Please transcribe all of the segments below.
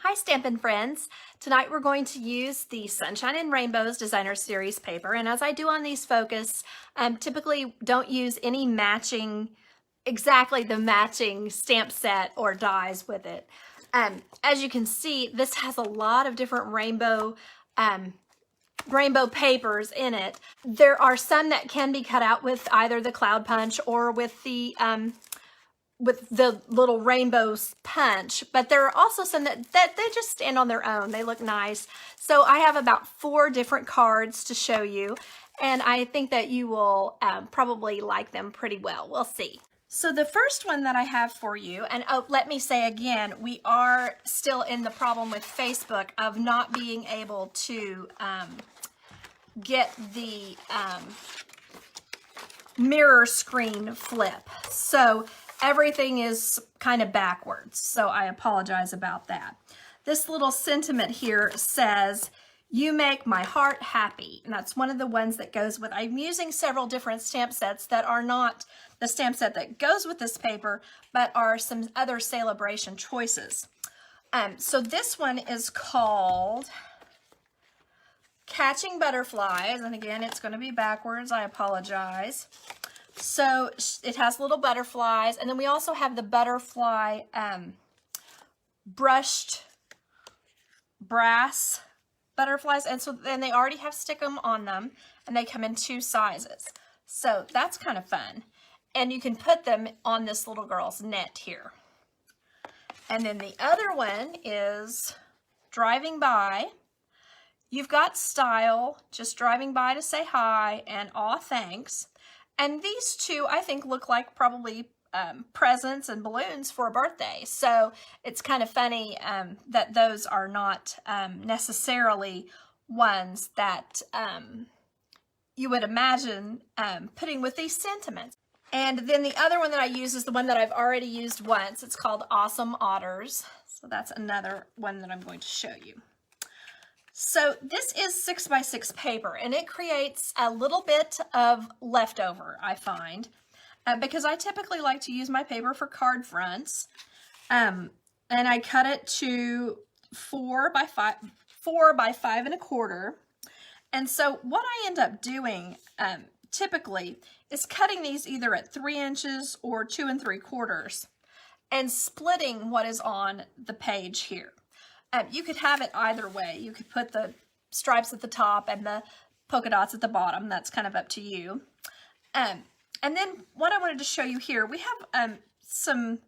Hi Stampin' friends! Tonight we're going to use the Sunshine and Rainbows Designer Series paper, and as I do on these focus, typically don't use any exactly the matching stamp set or dies with it. As you can see, this has a lot of different rainbow papers in it. There are some that can be cut out with either the cloud punch or with the little rainbow punch, but there are also some that they just stand on their own. They look nice. So I have about 4 different cards to show you, and I think that you will probably like them pretty well. We'll see. So the first one that I have for you, and oh, let me say again, we are still in the problem with Facebook of not being able to get the mirror screen flip. So everything is kind of backwards, so I apologize about that. This little sentiment here says, "You make my heart happy," and that's one of the ones that goes with, I'm using several different stamp sets that are not the stamp set that goes with this paper, but are some other Sale-A-Bration choices. So this one is called Catching Butterflies, and again, it's going to be backwards, I apologize. So it has little butterflies, and then we also have the butterfly brushed brass butterflies, and so then they already have stickum on them, and they come in 2 sizes. So that's kind of fun, and you can put them on this little girl's net here. And then the other one is Driving By. You've got style, just driving by to say hi, and aw, thanks. And these two, I think, look like probably presents and balloons for a birthday. So it's kind of funny that those are not necessarily ones that you would imagine putting with these sentiments. And then the other one that I use is the one that I've already used once. It's called Awesome Otters. So that's another one that I'm going to show you. So this is 6x6 paper, and it creates a little bit of leftover, I find, because I typically like to use my paper for card fronts, and I cut it to 4 by 5 1/4. And so what I end up doing typically is cutting these either at 3 inches or 2 3/4 and splitting what is on the page here. You could have it either way. You could put the stripes at the top and the polka dots at the bottom. That's kind of up to you. And then what I wanted to show you here, we have some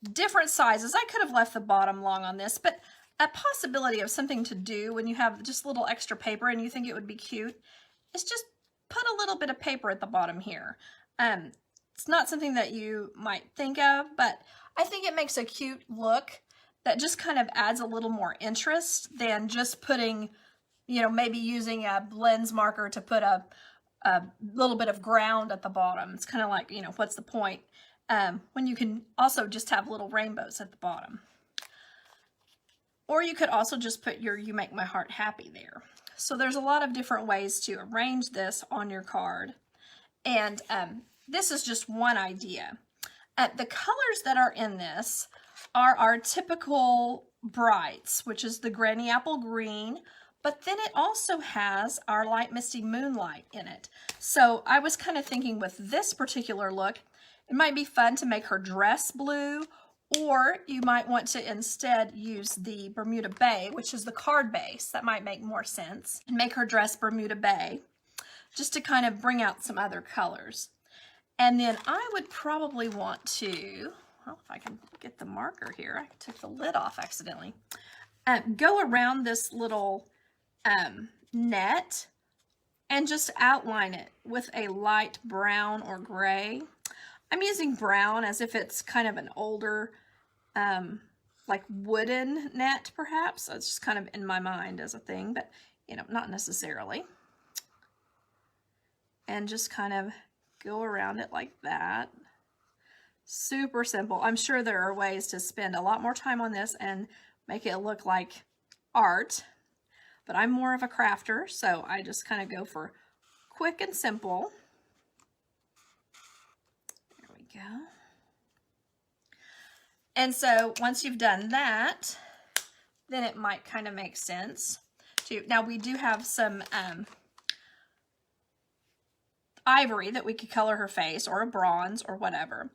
different sizes. I could have left the bottom long on this, but a possibility of something to do when you have just a little extra paper and you think it would be cute is just put a little bit of paper at the bottom here. It's not something that you might think of, but I think it makes a cute look that just kind of adds a little more interest than just putting, maybe using a blends marker to put a little bit of ground at the bottom. It's kind of like, what's the point when you can also just have little rainbows at the bottom. Or you could also just put your "You Make My Heart Happy" there. So there's a lot of different ways to arrange this on your card. And this is just one idea. The colors that are in this are our typical brights, which is the Granny Apple Green, but then it also has our Light Misty Moonlight in it. So I was kind of thinking with this particular look, it might be fun to make her dress blue, or you might want to instead use the Bermuda Bay, which is the card base. That might make more sense, and make her dress Bermuda Bay, just to kind of bring out some other colors. And then I would probably want to, well, if I can get the marker here, I took the lid off accidentally, go around this little net and just outline it with a light brown or gray. I'm using brown as if it's kind of an older, like wooden net perhaps. It's just kind of in my mind as a thing, but not necessarily. And just kind of go around it like that. Super simple. I'm sure there are ways to spend a lot more time on this and make it look like art, but I'm more of a crafter, so I just kind of go for quick and simple. There we go. And so once you've done that, then it might kind of make sense to. Now we do have some ivory that we could color her face, or a bronze or whatever.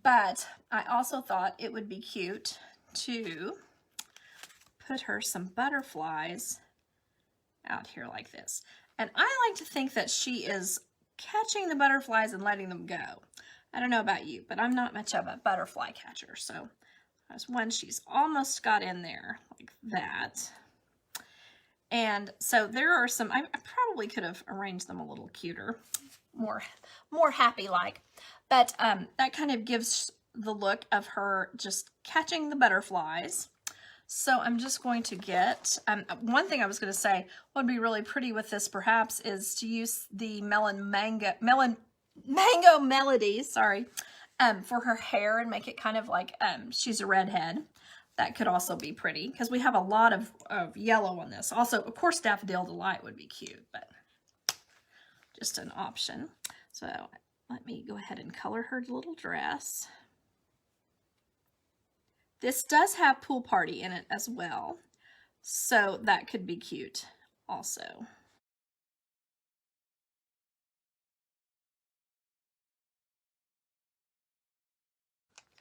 But I also thought it would be cute to put her some butterflies out here like this. And I like to think that she is catching the butterflies and letting them go. I don't know about you, but I'm not much of a butterfly catcher. So there's one she's almost got in there like that. And so there are some, I probably could have arranged them a little cuter, more happy like, but that kind of gives the look of her just catching the butterflies. So I'm just going to get, one thing I was going to say would be really pretty with this perhaps is to use the Mango Melody, sorry, for her hair and make it kind of like she's a redhead. That could also be pretty because we have a lot of yellow on this. Also, of course, Daffodil Delight would be cute, but just an option. So let me go ahead and color her little dress. This does have Pool Party in it as well, so that could be cute also.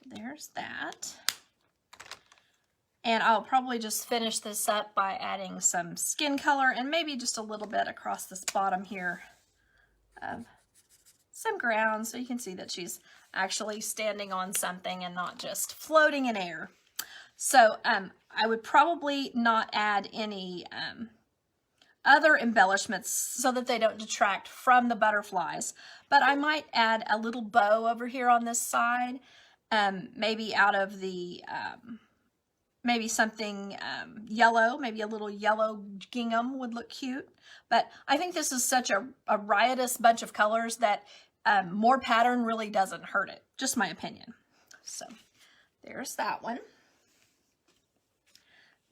There's that. And I'll probably just finish this up by adding some skin color and maybe just a little bit across this bottom here of some ground, so you can see that she's actually standing on something and not just floating in air. So I would probably not add any other embellishments so that they don't detract from the butterflies, but I might add a little bow over here on this side, maybe out of the maybe something yellow, maybe a little yellow gingham would look cute. But I think this is such a riotous bunch of colors that more pattern really doesn't hurt it. Just my opinion. So there's that one.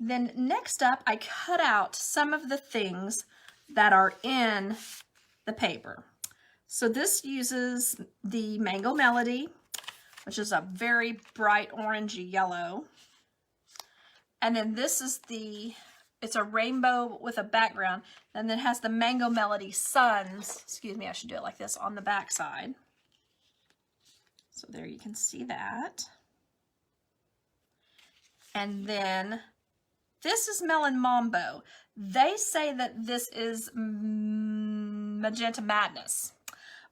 Then next up, I cut out some of the things that are in the paper. So this uses the Mango Melody, which is a very bright orangey yellow. And then this is it's a rainbow with a background, and then it has the Mango Melody Suns, excuse me, I should do it like this, on the back side. So there you can see that. And then this is Melon Mambo. They say that this is Magenta Madness,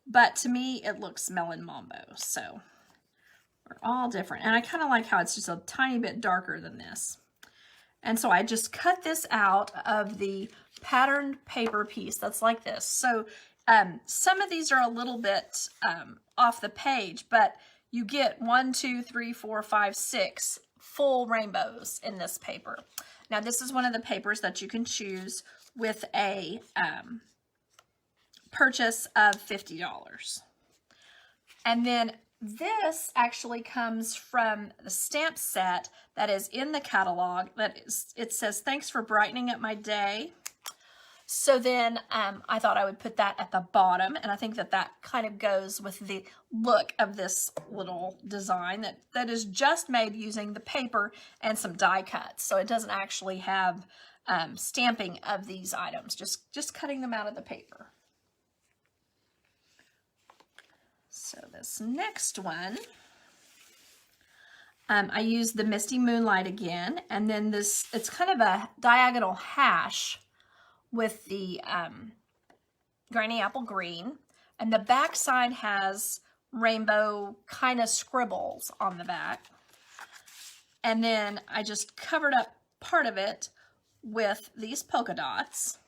but to me it looks Melon Mambo, so we're all different. And I kind of like how it's just a tiny bit darker than this. And so I just cut this out of the patterned paper piece that's like this. So some of these are a little bit off the page, but you get 1, 2, 3, 4, 5, 6 full rainbows in this paper. Now this is one of the papers that you can choose with a purchase of $50. And then this actually comes from the stamp set that is in the catalog. It says, "Thanks for brightening up my day." So then I thought I would put that at the bottom, and I think that that kind of goes with the look of this little design that is just made using the paper and some die cuts. So it doesn't actually have stamping of these items, just cutting them out of the paper. So this next one, I used the Misty Moonlight again, and then this, it's kind of a diagonal hash with the Granny Apple Green, and the back side has rainbow kind of scribbles on the back. And then I just covered up part of it with these polka dots.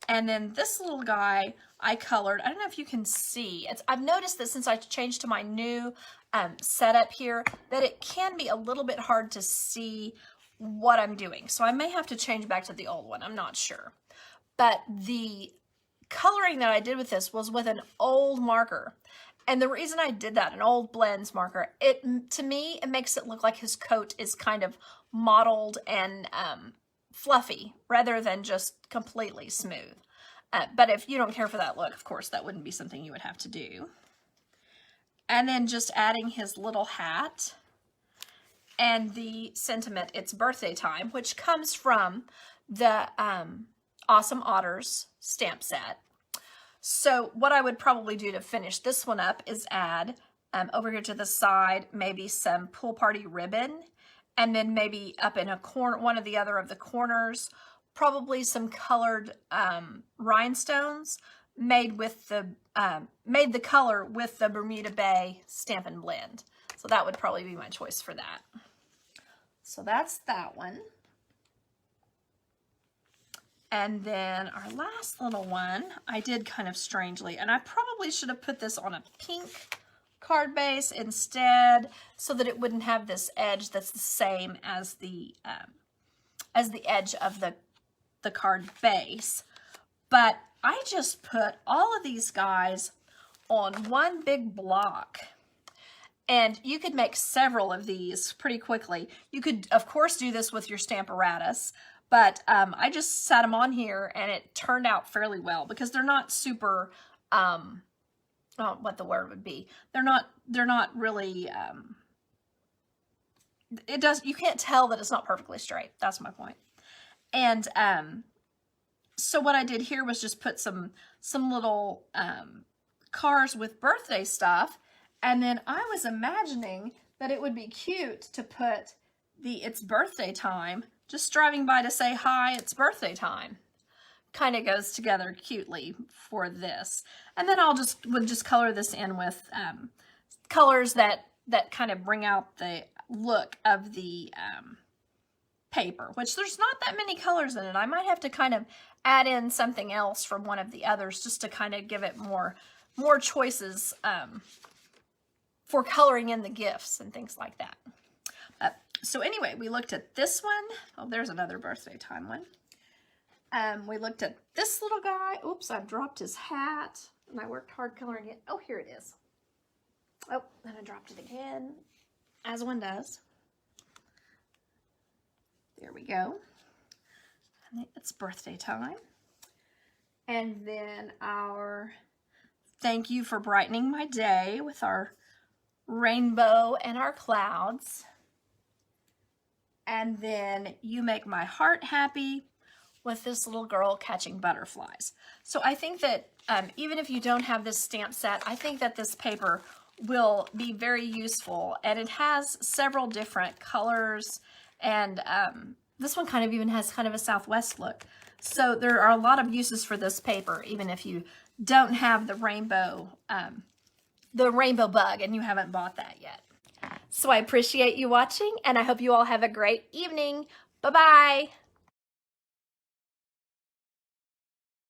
And then this little guy I colored, I don't know if you can see, I've noticed that since I changed to my new setup here, that it can be a little bit hard to see what I'm doing. So I may have to change back to the old one, I'm not sure. But the coloring that I did with this was with an old marker. And the reason I did that, an old blends marker, to me, it makes it look like his coat is kind of mottled and fluffy rather than just completely smooth. But if you don't care for that look, of course, that wouldn't be something you would have to do. And then just adding his little hat. and the sentiment, "It's birthday time," which comes from the Awesome Otters stamp set. So what I would probably do to finish this one up is add over here to the side maybe some pool party ribbon, and then maybe up in a corner, one of the other of the corners, probably some colored rhinestones made with the made the color with the Bermuda Bay Stampin' Blend. So that would probably be my choice for that. So that's that one. And then our last little one, I did kind of strangely, and I probably should have put this on a pink card base instead, so that it wouldn't have this edge that's the same as the edge of the card base. But I just put all of these guys on one big block. And you could make several of these pretty quickly. You could, of course, do this with your Stamparatus, but I just sat them on here and it turned out fairly well because they're not super, what the word would be. They're not really, you can't tell that it's not perfectly straight. That's my point. And so what I did here was just put some little cars with birthday stuff. And then I was imagining that it would be cute to put the "It's birthday time," just driving by to say, "Hi, it's birthday time." Kind of goes together cutely for this. And then would just color this in with colors that kind of bring out the look of the paper, which there's not that many colors in it. I might have to kind of add in something else from one of the others just to kind of give it more choices for coloring in the gifts and things like that. So anyway, we looked at this one. Oh, there's another birthday time one. We looked at this little guy. Oops, I've dropped his hat, and I worked hard coloring it. Oh, here it is. Oh, and I dropped it again, as one does. There we go. And it's birthday time. And then our "Thank you for brightening my day" with our rainbow and our clouds. And then "You make my heart happy" with this little girl catching butterflies. So I think that even if you don't have this stamp set, I think that this paper will be very useful. And it has several different colors, and this one kind of even has kind of a Southwest look. So there are a lot of uses for this paper, even if you don't have the rainbow bug and you haven't bought that yet. So I appreciate you watching, and I hope you all have a great evening. Bye-bye.